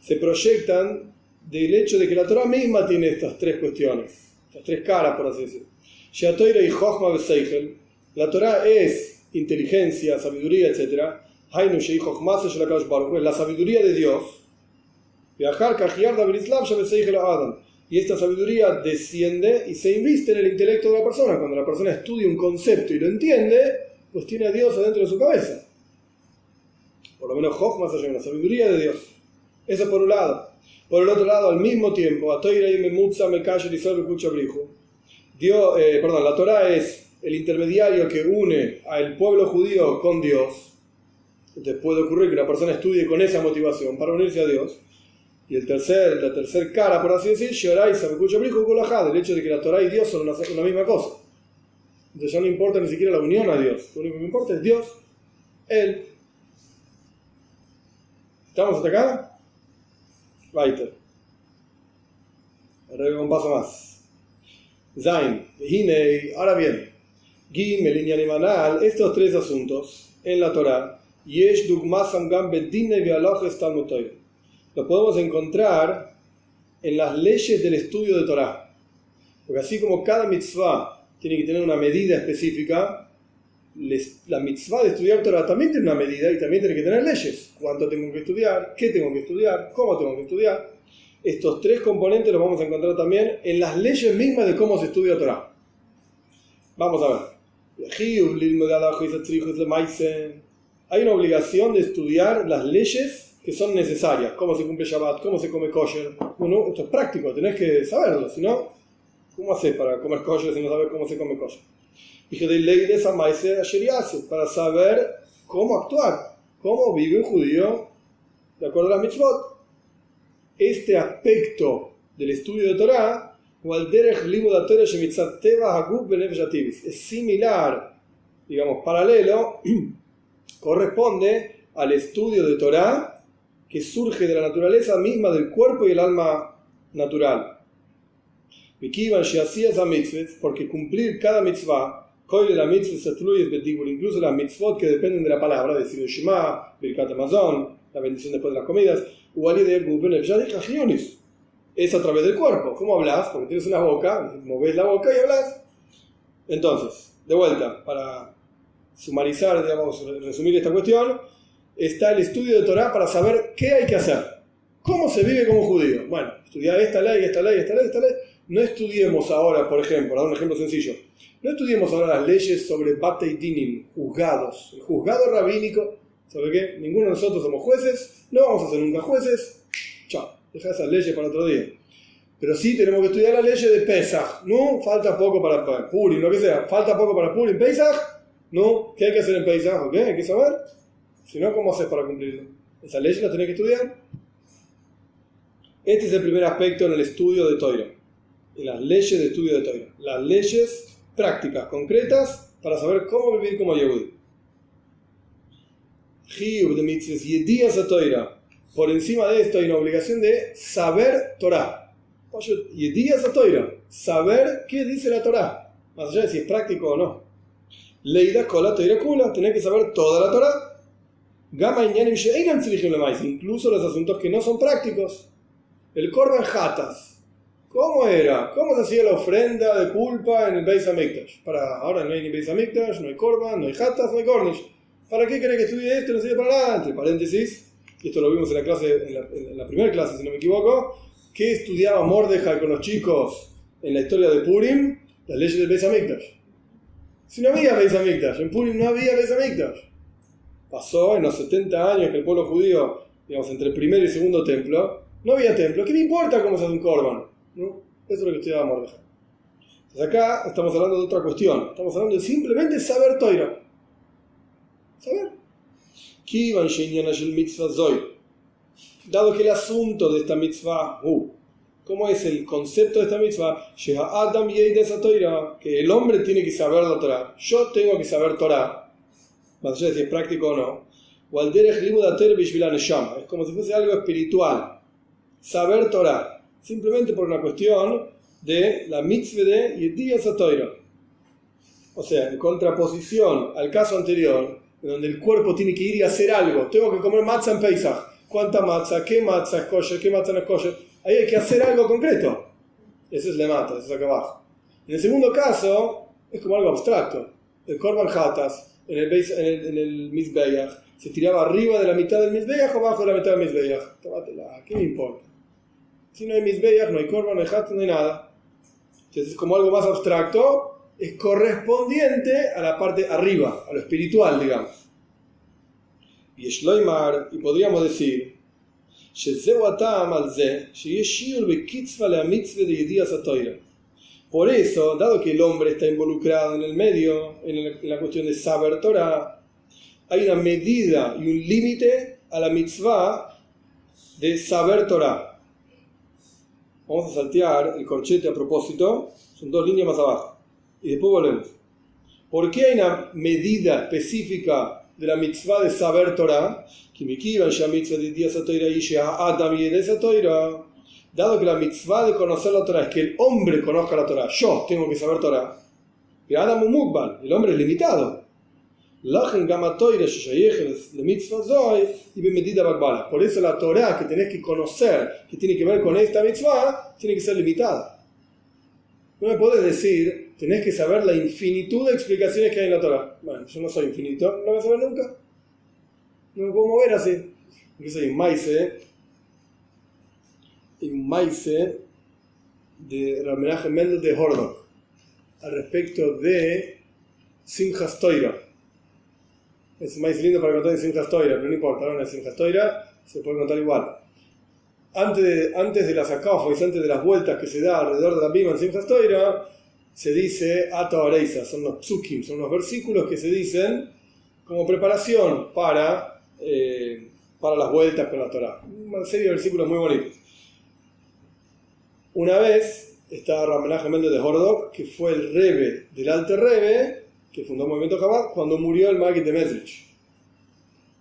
se proyectan del hecho de que la Torah misma tiene estas tres cuestiones, estas tres caras, por así decirlo. Sheatoira y Jochma Beseichel, la Torah es inteligencia, sabiduría, etc. Hainu Shei Jochma se la sabiduría de Dios. Viajar, Kajiar, David Islam, Shabeseichel Adam. Y esta sabiduría desciende y se inviste en el intelecto de la persona. Cuando la persona estudia un concepto y lo entiende, pues tiene a Dios adentro de su cabeza. Por lo menos Jochma se llama la sabiduría de Dios. Eso por un lado. Por el otro lado, al mismo tiempo, la Torah es el intermediario que une al pueblo judío con Dios. Entonces puede ocurrir que una persona estudie con esa motivación para unirse a Dios. Y la tercer cara, por así decir, el hecho de que la Torah y Dios son una misma cosa. Entonces ya no importa ni siquiera la unión a Dios. Lo único que importa es Dios, Él. ¿Estamos hasta acá? Weiter. Ahora un paso más. Zain, Hinei, ahora bien, Gimel, Inyan y Manal, estos tres asuntos en la Torah, Yesh Dugmasam Gam Bedine Vealojes Talmud Torah, lo podemos encontrar en las leyes del estudio de Torah. Porque así como cada mitzvah tiene que tener una medida específica, la mitzvah de estudiar Torah también tiene una medida y también tiene que tener leyes. ¿Cuánto tengo que estudiar? ¿Qué tengo que estudiar? ¿Cómo tengo que estudiar? Estos tres componentes los vamos a encontrar también en las leyes mismas de cómo se estudia Torah. Vamos a ver. Hay una obligación de estudiar las leyes que son necesarias. Cómo se cumple Shabbat, cómo se come kosher. Bueno, esto es práctico, tenés que saberlo. Si no, ¿cómo haces para comer kosher si no sabes cómo se come kosher? Dije de ley de esa maíz para saber cómo actuar, cómo vive un judío de acuerdo a las mitzvot. Este aspecto del estudio de Torah es similar, digamos, paralelo, corresponde al estudio de Torah que surge de la naturaleza misma del cuerpo y el alma natural. Porque cumplir cada mitzvah, incluso las mitzvot que dependen de la palabra, decir el Shema, Birkat Hamazon, la bendición después de las comidas, es a través del cuerpo. ¿Cómo hablas? Porque tienes una boca, movés la boca y hablas. Entonces, de vuelta, para sumarizar, digamos, resumir esta cuestión, está el estudio de Torah para saber qué hay que hacer. ¿Cómo se vive como judío? Bueno, estudiar esta ley, esta ley, esta ley, esta ley. No estudiemos ahora, por ejemplo, para dar un ejemplo sencillo, no estudiemos ahora las leyes sobre Batei Dinim, juzgados. El juzgado rabínico, ¿sabe qué? Ninguno de nosotros somos jueces, no vamos a ser nunca jueces. Chao, deja esas leyes para otro día. Pero sí tenemos que estudiar las leyes de Pesach. No, falta poco para Purim, lo que sea. Falta poco para Purim. Pesach, no, ¿qué hay que hacer en Pesach? ¿Ok? Hay que saber. Si no, ¿cómo haces para cumplirlo? Esas leyes las tenés que estudiar. Este es el primer aspecto en el estudio de Torah. En las leyes de estudio de Torah. Las leyes prácticas, concretas, para saber cómo vivir como Yehudi. Chiyuv de mitzvos yedías a Torah. Por encima de esto hay una obligación de saber Torah. Yedías a Torah. Saber qué dice la Torah. Más allá de si es práctico o no. Leida kola Torah kula. Tenés que saber toda la Torah. Gama inyanim she'einam tzrichim lemais. Incluso los asuntos que no son prácticos. El korban hatas. ¿Cómo era? ¿Cómo se hacía la ofrenda de culpa en el Beis Hamikdash? Ahora no hay ni Beis Hamikdash, no hay korban, no hay hatas, no hay cornish. ¿Para qué querés que estudie esto? No sirve para nada. Entre paréntesis, y esto lo vimos en la clase, en la primera clase, si no me equivoco, que estudiaba Mordejai con los chicos en la historia de Purim, las leyes del Beis Hamikdash. Si no había Beis Hamikdash, en Purim no había Beis Hamikdash. Pasó en los 70 años que el pueblo judío, digamos, entre el primer y segundo templo, no había templo. ¿Qué me importa cómo se hace un korban? ¿No? Eso es lo que estudiaba Mordejai. Entonces acá estamos hablando de otra cuestión. Estamos hablando de simplemente saber Torah. Saber. Dado que el asunto de esta mitzvah, ¿cómo es el concepto de esta mitzvah? Que el hombre tiene que saber la Torah. Yo tengo que saber Torah. Más allá de si es práctico o no. Es como si fuese algo espiritual. Saber Torah. Simplemente por una cuestión de la mitzvah de Yedías a Torah. O sea, en contraposición al caso anterior, en donde el cuerpo tiene que ir y hacer algo. Tengo que comer matzah en Pesach. ¿Cuánta matzah? ¿Qué matzah es kosher? ¿Qué matzah no es kosher? Ahí hay que hacer algo concreto. Eso es lemata, eso es acá abajo. En el segundo caso, es como algo abstracto. El korban hatas, en el mizbeach, se tiraba arriba de la mitad del mizbeach o abajo de la mitad del mizbeach. Tómatela, ¿qué me importa? Si no hay Mizbeach, no hay Korban, no hay Hat, no hay nada. Entonces es como algo más abstracto, es correspondiente a la parte arriba, a lo espiritual, digamos. Y Shloimar, y podríamos decir, por eso, dado que el hombre está involucrado en el medio, en la cuestión de saber Torah, hay una medida y un límite a la mitzvah de saber Torah. Vamos a saltear el corchete a propósito, son 2 líneas más abajo, y después volvemos. ¿Por qué hay una medida específica de la mitzvah de saber Torah? Dado que la mitzvah de conocer la Torah es que el hombre conozca la Torah, yo tengo que saber Torah, el hombre es limitado. Por eso la Torah que tenés que conocer, que tiene que ver con esta mitzvah, tiene que ser limitada. No me podés decir, tenés que saber la infinitud de explicaciones que hay en la Torah. Bueno, yo no soy infinito, no lo voy a saber nunca. No me puedo mover así. Incluso hay un maise de Rav Menachem Mendel de Hordok al respecto de Simchas Torah. Es más lindo para contar en Simchas Torah, pero no importa, ahora en Simchas Torah se puede contar igual. Antes de las acáfois, antes de las vueltas que se da alrededor de la Bima en Simchas Torah, se dice Ata Oreisa, son los psukim, son los versículos que se dicen como preparación para las vueltas con la Torah. Una serie de versículos muy bonitos. Una vez estaba Rav Menachem Mendel de Hordok, que fue el Rebbe del Alter Rebbe, que fundó el movimiento Chabad, cuando murió el Maggid de Mezrich.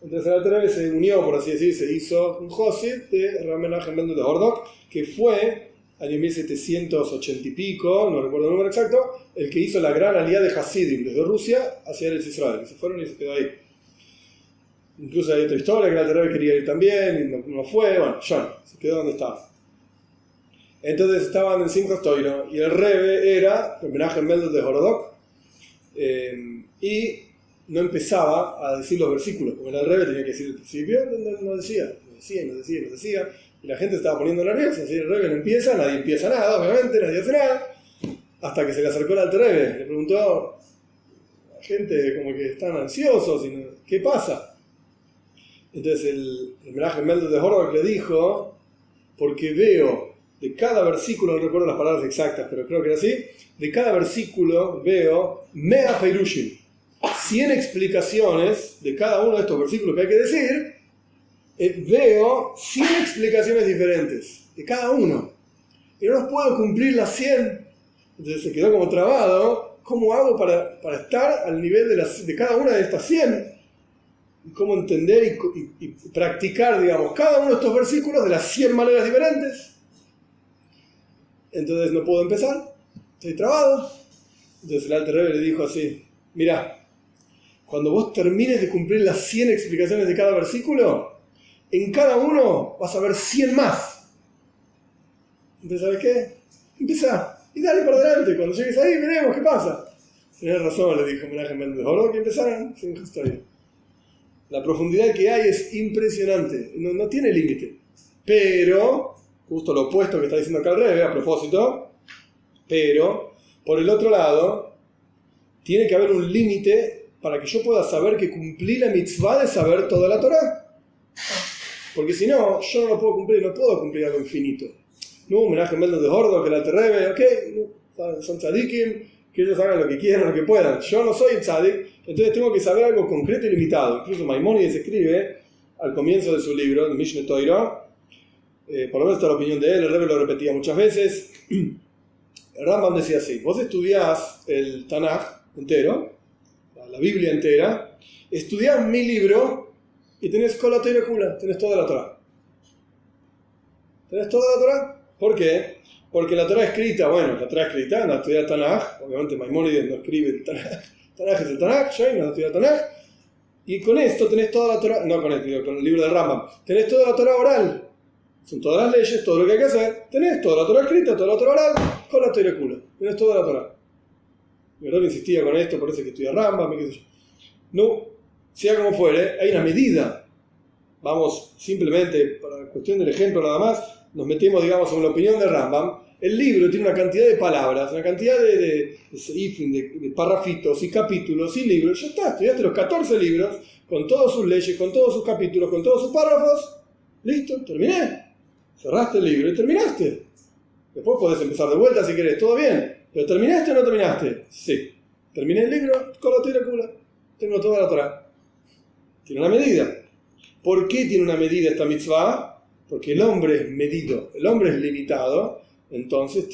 Entonces el Alter Rebbe se unió, por así decir, se hizo un Josid de Rav Menachem Mendel de Hordok, que fue, año 1780 y pico, no recuerdo el número exacto, el que hizo la gran alianza de Hasidim desde Rusia hacia Eretz Israel, que se fueron y se quedó ahí. Incluso hay otra historia que el Alter Rebbe quería ir también, y no fue, bueno, ya, se quedó donde estaba. Entonces estaban en Simchas Torah y el Rebbe era Rav Menachem Mendel de Hordok, y no empezaba a decir los versículos, porque el Rebbe tenía que decir el principio, no decía, y la gente estaba poniendo nerviosa. Así el Rebbe no empieza, nadie empieza nada, obviamente, nadie hace nada, hasta que se le acercó el Alter Rebbe, le preguntó a la gente como que están ansiosos, ¿qué pasa? Entonces el Menachem Mendel de Hordok le dijo, porque veo de cada versículo, no recuerdo las palabras exactas, pero creo que era así, de cada versículo veo Mea Peirushim, 100 explicaciones de cada uno de estos versículos que hay que decir, veo 100 explicaciones diferentes de cada uno, y no los puedo cumplir las 100. Entonces se quedó como trabado, ¿cómo hago para estar al nivel de cada una de estas 100? Y cómo entender y practicar, digamos, cada uno de estos versículos de las 100 maneras diferentes. Entonces no puedo empezar, estoy trabado. Entonces el Alter Rebbe le dijo así, mira, cuando vos termines de cumplir las 100 explicaciones de cada versículo, en cada uno vas a ver 100 más. Entonces, ¿sabes qué? Empezá y dale para adelante, cuando llegues ahí veremos qué pasa. Tenés razón, le dijo Menachem Mendel de Hordok, que empezaron sin historia. La profundidad que hay es impresionante, no tiene límite, pero justo lo opuesto que está diciendo acá el Rebbe, a propósito, pero, por el otro lado, tiene que haber un límite para que yo pueda saber que cumplí la mitzvah de saber toda la Torah. Porque si no, yo no lo puedo cumplir, no puedo cumplir algo infinito. No, Menachem Mendel de Hordok, que el Alter Rebbe, ok, son tzadikim, que ellos hagan lo que quieran, lo que puedan. Yo no soy tzadik, entonces tengo que saber algo concreto y limitado. Incluso Maimónides escribe, al comienzo de su libro, el Mishneh Torah, por lo menos esta es la opinión de él, el Rebbe lo repetía muchas veces. El Rambam decía así: vos estudiás el Tanaj entero, la Biblia entera, estudiás mi libro y tenés Kol HaTorah Kula, tenés toda la Torah. ¿Tenés toda la Torah? ¿Por qué? Porque la Torah escrita, no estudiar Tanaj, obviamente Maimónides no escribe el Tanaj, Tanaj es el Tanaj, Shoin no estudia Tanaj, y con esto tenés toda la Torah, no con el libro del Rambam, tenés toda la Torah oral. Son todas las leyes, todo lo que hay que hacer. Tenés toda la Torah escrita, toda la Torah oral, con la Torah Kula. Tenés toda la Torah. Mi hermano insistía con esto, por eso que estudia Rambam, qué sé yo. No, sea como fuere, hay una medida. Vamos, simplemente, para cuestión del ejemplo nada más, nos metemos, digamos, en la opinión de Rambam, el libro tiene una cantidad de palabras, una cantidad de párrafitos y capítulos y libros. Ya está, estudiaste los 14 libros, con todas sus leyes, con todos sus capítulos, con todos sus párrafos. Listo, terminé. Cerraste el libro y terminaste. Después podés empezar de vuelta si querés, todo bien. ¿Pero terminaste o no terminaste? Sí. Terminé el libro, con la Torah. Tengo toda la Torah. Tiene una medida. ¿Por qué tiene una medida esta mitzvah? Porque el hombre es medido, el hombre es limitado, entonces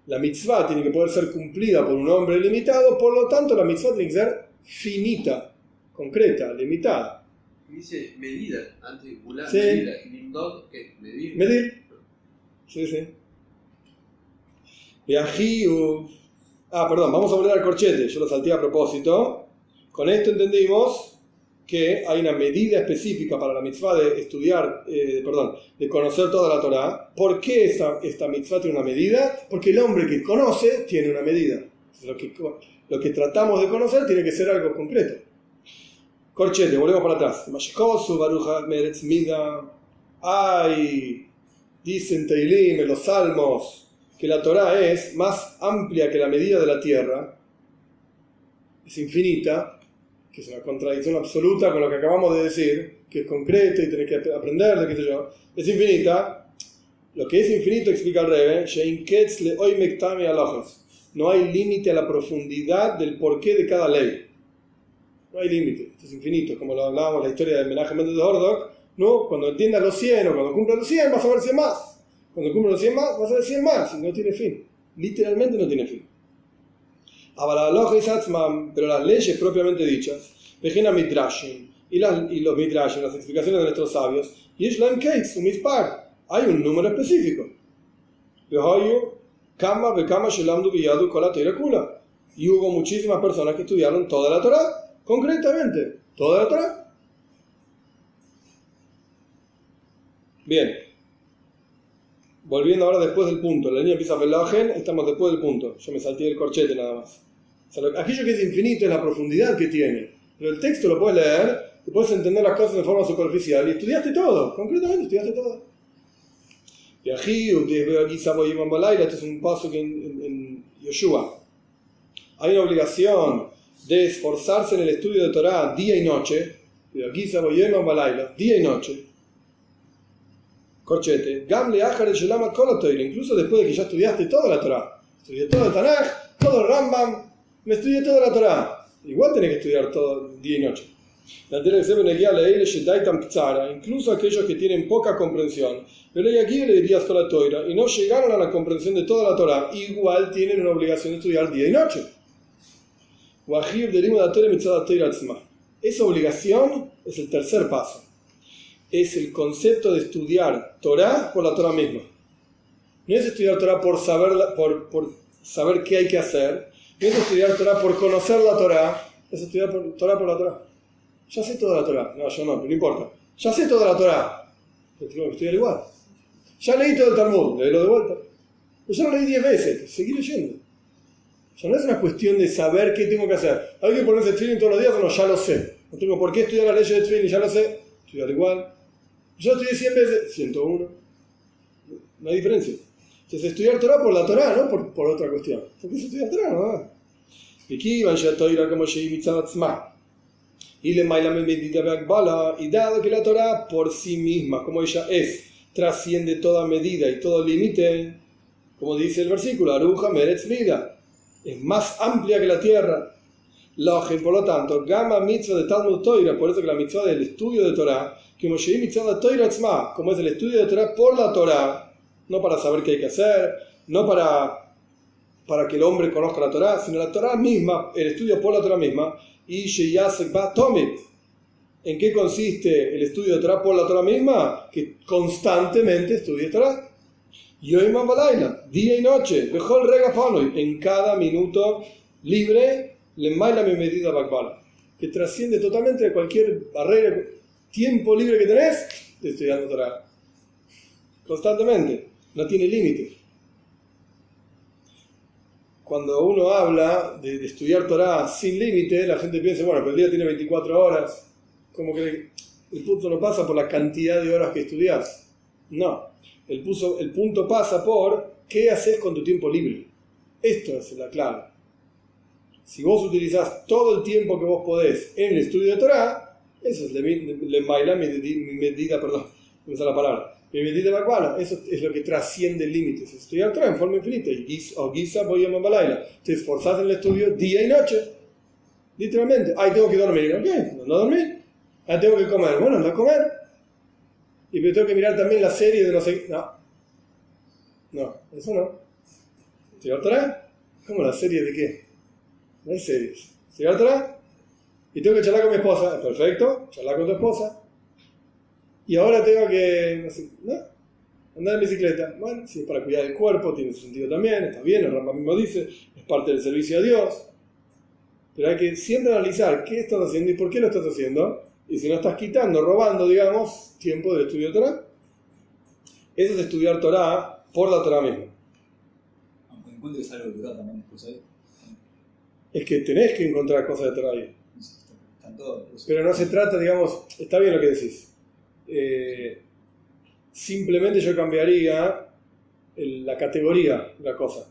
la mitzvah tiene que poder ser cumplida por un hombre limitado, por lo tanto la mitzvah tiene que ser finita, concreta, limitada. Dice medida, antes de sí. Medida. ¿Y Nimdod qué? Medir. Medir. Sí, sí. Perdón, vamos a volver al corchete, yo lo salté a propósito. Con esto entendimos que hay una medida específica para la mitzvah de estudiar, de conocer toda la Torah. ¿Por qué esta mitzvah tiene una medida? Porque el hombre que conoce tiene una medida. Lo que tratamos de conocer tiene que ser algo concreto. Corchete, volvemos para atrás. Dicen Teilim en los Salmos que la Torah es más amplia que la medida de la tierra, es infinita, que es una contradicción absoluta con lo que acabamos de decir, que es concreto y tenés que aprenderlo, qué sé yo. Es infinita. Lo que es infinito, explica el Rebbe, no hay límite a la profundidad del porqué de cada ley. No hay límite, esto es infinito, como lo hablábamos en la historia de Menachem Mendel de Hordok, ¿no? Cuando entiendas los 100 o cuando cumplas los 100 vas a ver 100 más. Cuando cumplas los 100 más vas a ver 100 más, y no tiene fin. Literalmente no tiene fin. Pero las leyes propiamente dichas, Vejena Midrashim, y los Midrashim, las explicaciones de nuestros sabios, hay un número específico. Y hubo muchísimas personas que estudiaron toda la Torah, concretamente, toda la Torah. Bien, volviendo ahora después del punto, la línea empieza a Velagen, estamos después del punto, yo me salté el corchete nada más. O sea, aquello que es infinito es la profundidad que tiene, pero el texto lo puedes leer, y puedes entender las cosas de forma superficial, y estudiaste todo, concretamente estudiaste todo. Y aquí, esto es un paso que en Yoshua hay una obligación de esforzarse en el estudio de Torah día y noche, día y noche. Corchete, incluso después de que ya estudiaste toda la Torah, estudié todo el Tanaj, todo el Rambam, me estudié toda la Torah, igual tenés que estudiar todo día y noche. Incluso aquellos que tienen poca comprensión, pero aquí le dirías toda la Torah y no llegaron a la comprensión de toda la Torah, igual tienen una obligación de estudiar día y noche. Esa obligación es el tercer paso. Es el concepto de estudiar Torah por la Torah misma. No es estudiar Torah por saber qué hay que hacer, no es estudiar Torah por conocer la Torah, es estudiar Torah por la Torah. Ya sé toda la Torah. No, yo no, pero no importa. Ya sé toda la Torah. Pero tengo que estudiar igual. Ya leí todo el Talmud, léelo de vuelta. Pero yo lo leí 10 veces, seguí leyendo. Ya no es una cuestión de saber qué tengo que hacer. ¿Hay que ponerse Tefilín todos los días? No, ya lo sé. No tengo por qué estudiar la ley de Tefilín, ya lo sé. Estudiar igual. Yo estudié 100 veces, 101. No hay diferencia. Entonces, estudiar Torah por la Torah, no por otra cuestión. ¿Por qué se estudia Torah? No. Y dado que la Torah por sí misma, como ella es, trasciende toda medida y todo límite, como dice el versículo, Aruja Meretz Mida, es más amplia que la tierra. Por lo tanto, Gama Mitzvah de Talmud Torah, por eso que la mitzvah del estudio de Torah, como es el estudio de Torah por la Torah, no para saber qué hay que hacer, no para que el hombre conozca la Torah, sino la Torah misma, el estudio por la Torah misma. Y ¿en qué consiste el estudio de Torah por la Torah misma? Que constantemente estudie Torah. Yoimam Balayla, día y noche, Bejol Rega Panoy, en cada minuto libre, Lemaila mi medida Bakbala, que trasciende totalmente de cualquier barrera, tiempo libre que tenés, de estudiando Torah. Constantemente, no tiene límite. Cuando uno habla de estudiar Torah sin límite, la gente piensa, bueno, pero el día tiene 24 horas, como que el punto no pasa por la cantidad de horas que estudias. No, El punto pasa por qué haces con tu tiempo libre. Esto es la clave. Si vos utilizás todo el tiempo que vos podés en el estudio de Torah, eso es mi medida, perdón, no sé la palabra. Mi medida bacuala, eso es lo que trasciende límites. Estudiar Torah en forma infinita. O guisa voy a Mambalayla. Te esforzás en el estudio día y noche. Literalmente. Ay, tengo que dormir. Ok, no dormir. Ay, tengo que comer. Bueno, anda a comer. Y me tengo que mirar también la serie de no sé qué. No, eso no. ¿Estudiar Torah? ¿Cómo la serie de qué? No hay series. ¿Estudiar Torah? Y tengo que charlar con mi esposa. Perfecto, charlar con tu esposa. Y ahora tengo que, andar en bicicleta. Bueno, si es para cuidar el cuerpo, tiene su sentido también, está bien, el Rambam mismo dice, es parte del servicio a Dios. Pero hay que siempre analizar qué estás haciendo y por qué lo estás haciendo. Y si no estás quitando, robando, digamos, tiempo del estudio de Torah. Eso es estudiar Torah por la Torah misma. Aunque encuentres algo de Torah también después ahí. Es que tenés que encontrar cosas de Torah ahí. Están todos. Pero no se trata, digamos, está bien lo que decís. Simplemente yo cambiaría la categoría de la cosa.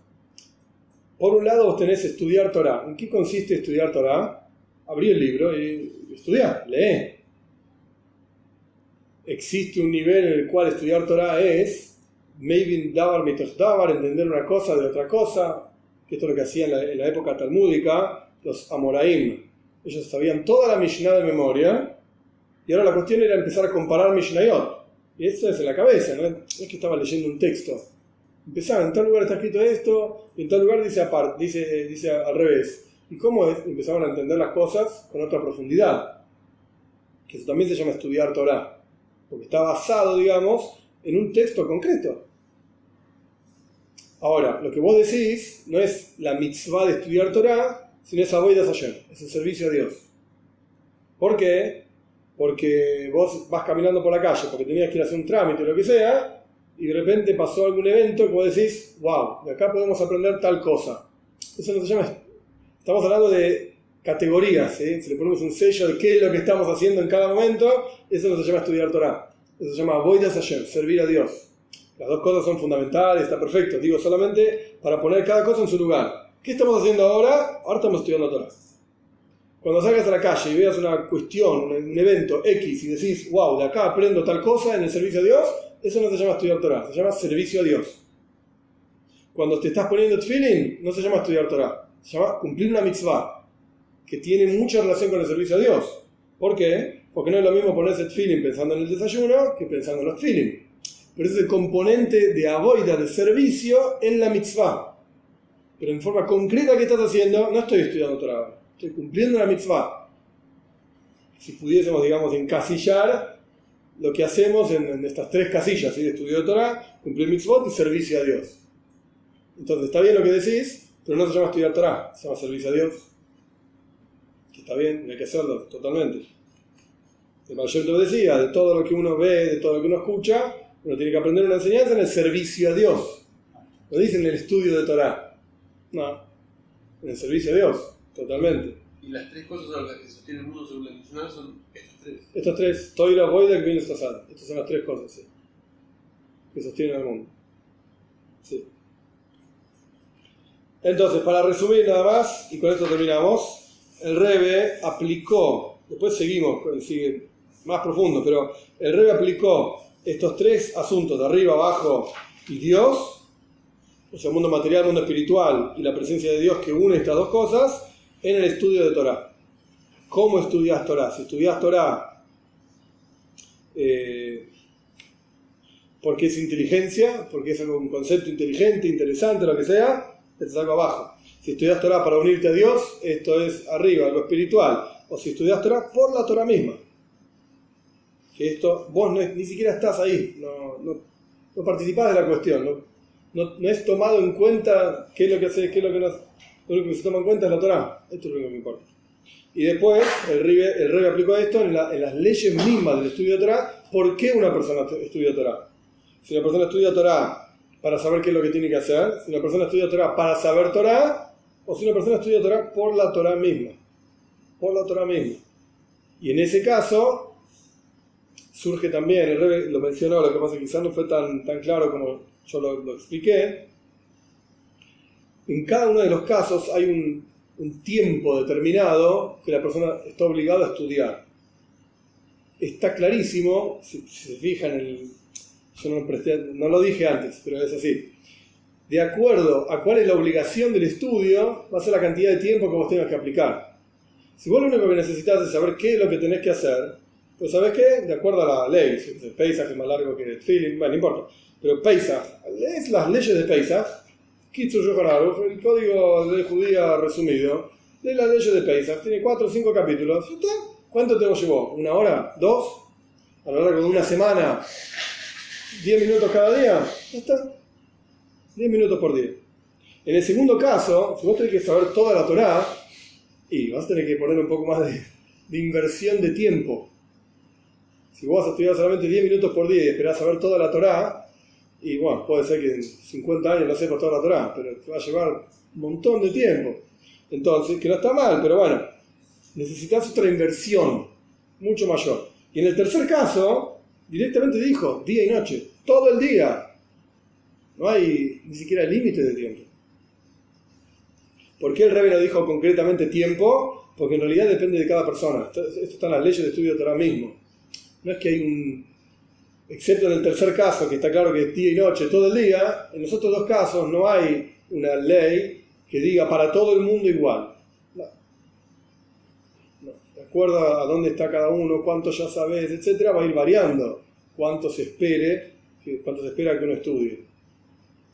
Por un lado vos tenés estudiar Torah. ¿En qué consiste estudiar Torah? Abrí el libro y estudiar, lee. Existe un nivel en el cual estudiar Torah es maybe davar mitoch davar, entender una cosa de otra cosa, que esto es lo que hacían en la época talmúdica los amoraim. Ellos sabían toda la Mishnah de memoria. Y ahora la cuestión era empezar a comparar Mishnayot. Y esto es en la cabeza, no es que estaba leyendo un texto. Empezaba, en tal lugar está escrito esto, y en tal lugar dice al revés. ¿Y cómo es? Empezaban a entender las cosas con otra profundidad. Que eso también se llama estudiar Torah. Porque está basado, digamos, en un texto concreto. Ahora, lo que vos decís no es la mitzvah de estudiar Torah, sino es avodas Hashem, es el servicio a Dios. ¿Por qué? Porque vos vas caminando por la calle porque tenías que ir a hacer un trámite o lo que sea, y de repente pasó algún evento que vos decís, wow, de acá podemos aprender tal cosa. Eso no se llama, estamos hablando de categorías, ¿sí? Si le ponemos un sello de qué es lo que estamos haciendo en cada momento, eso no se llama estudiar Torah, eso se llama avodas Hashem, servir a Dios. Las dos cosas son fundamentales, está perfecto, digo solamente para poner cada cosa en su lugar. ¿Qué estamos haciendo ahora? Ahora estamos estudiando Torah. Cuando salgas a la calle y veas una cuestión, un evento X y decís, wow, de acá aprendo tal cosa en el servicio a Dios, eso no se llama estudiar Torah, se llama servicio a Dios. Cuando te estás poniendo tefilín, no se llama estudiar Torah, se llama cumplir una mitzvah, que tiene mucha relación con el servicio a Dios. ¿Por qué? Porque no es lo mismo ponerse tefilín pensando en el desayuno que pensando en los tefilín. Pero es el componente de avoida, de servicio en la mitzvah. Pero en forma concreta, ¿qué estás haciendo? No estoy estudiando Torah. Estoy cumpliendo la mitzvah. Si pudiésemos, digamos, encasillar lo que hacemos en estas tres casillas, ¿sí? De estudio de Torah, cumplir mitzvot y servicio a Dios. Entonces, está bien lo que decís, pero no se llama estudiar Torah, se llama servicio a Dios. Que está bien, y hay que hacerlo totalmente. El mayor te lo decía, de todo lo que uno ve, de todo lo que uno escucha, uno tiene que aprender una enseñanza en el servicio a Dios. No dice en el estudio de Torah. No, en el servicio a Dios. Totalmente. Y las tres cosas a las que sostiene el mundo según la Mishnah son estas tres. Estas tres, Toira, Boida y Gvin Estasada. Estas son las tres cosas, sí, que sostienen al mundo. Sí. Entonces, para resumir nada más, y con esto terminamos, el Rebbe aplicó, después seguimos, sigue más profundo, pero el Rebbe aplicó estos tres asuntos de arriba, abajo y Dios, o sea, mundo material, mundo espiritual y la presencia de Dios que une estas dos cosas, en el estudio de Torah. ¿Cómo estudias Torah? Si estudias Torah porque es inteligencia, porque es un concepto inteligente, interesante, lo que sea, esto es algo abajo. Si estudias Torah para unirte a Dios, esto es arriba, algo espiritual. O si estudias Torah por la Torah misma. Que esto, vos ni siquiera estás ahí, no participás de la cuestión, no es tomado en cuenta qué es lo que hace, qué es lo que no. Lo único que se toma en cuenta es la Torah. Esto es lo único que importa. Y después, el Rebbe aplicó esto en las leyes mismas del estudio de Torah. ¿Por qué una persona estudia Torah? Si una persona estudia Torah para saber qué es lo que tiene que hacer, si una persona estudia Torah para saber Torah, o si una persona estudia Torah por la Torah misma. Por la Torah misma. Y en ese caso, surge también, el Rebbe lo mencionó, lo que pasa es que quizás no fue tan claro como yo lo expliqué. En cada uno de los casos hay un tiempo determinado que la persona está obligada a estudiar. Está clarísimo, si se fijan, yo no lo dije antes, pero es así. De acuerdo a cuál es la obligación del estudio, va a ser la cantidad de tiempo que vos tengas que aplicar. Si vos lo único que necesitas es saber qué es lo que tenés que hacer, pues ¿sabés qué? De acuerdo a la ley, si el Pesach es más largo que el Tfilin, bueno, no importa. Pero Pesach, es las leyes de Pesach, Kitzur Shulchan Aruch, el código de judía resumido, de las leyes de Pesach, tiene 4 o 5 capítulos. ¿Ya está? ¿Cuánto te llevó? ¿1 hora? ¿2? ¿A lo largo de una semana? ¿10 minutos cada día? Ya está. 10 minutos por día. En el segundo caso, si vos tenés que saber toda la Torá, y vas a tener que poner un poco más de inversión de tiempo. Si vos vas a estudiar solamente 10 minutos por día y esperás saber toda la Torá, y bueno, puede ser que en 50 años no sepas toda la Torá, pero te va a llevar un montón de tiempo. Entonces, que no está mal, pero bueno, necesitas otra inversión mucho mayor. Y en el tercer caso, directamente dijo, día y noche, todo el día. No hay ni siquiera límite de tiempo. ¿Por qué el Rebbe no dijo concretamente tiempo? Porque en realidad depende de cada persona. Esto está en las leyes de estudio de Torah mismo. No es que hay excepto en el tercer caso, que está claro que es día y noche, todo el día, en los otros dos casos no hay una ley que diga para todo el mundo igual. No. De acuerdo a dónde está cada uno, cuánto ya sabes, etc., va a ir variando cuánto se espera que uno estudie.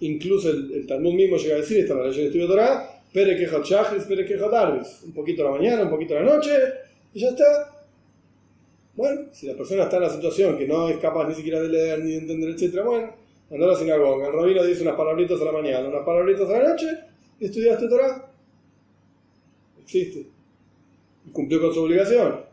Incluso el Talmud mismo llega a decir, está en la ley de estudio de Torah, Pere Kejot Shachris, Pere Kejot Arbis, un poquito a la mañana, un poquito a la noche, y ya está. Bueno, si la persona está en la situación que no es capaz ni siquiera de leer ni de entender, etc., bueno, anda a la sinagoga, el rabino dice unas palabritas a la mañana, unas palabritas a la noche, y estudiaste Torah. Existe. Y cumplió con su obligación.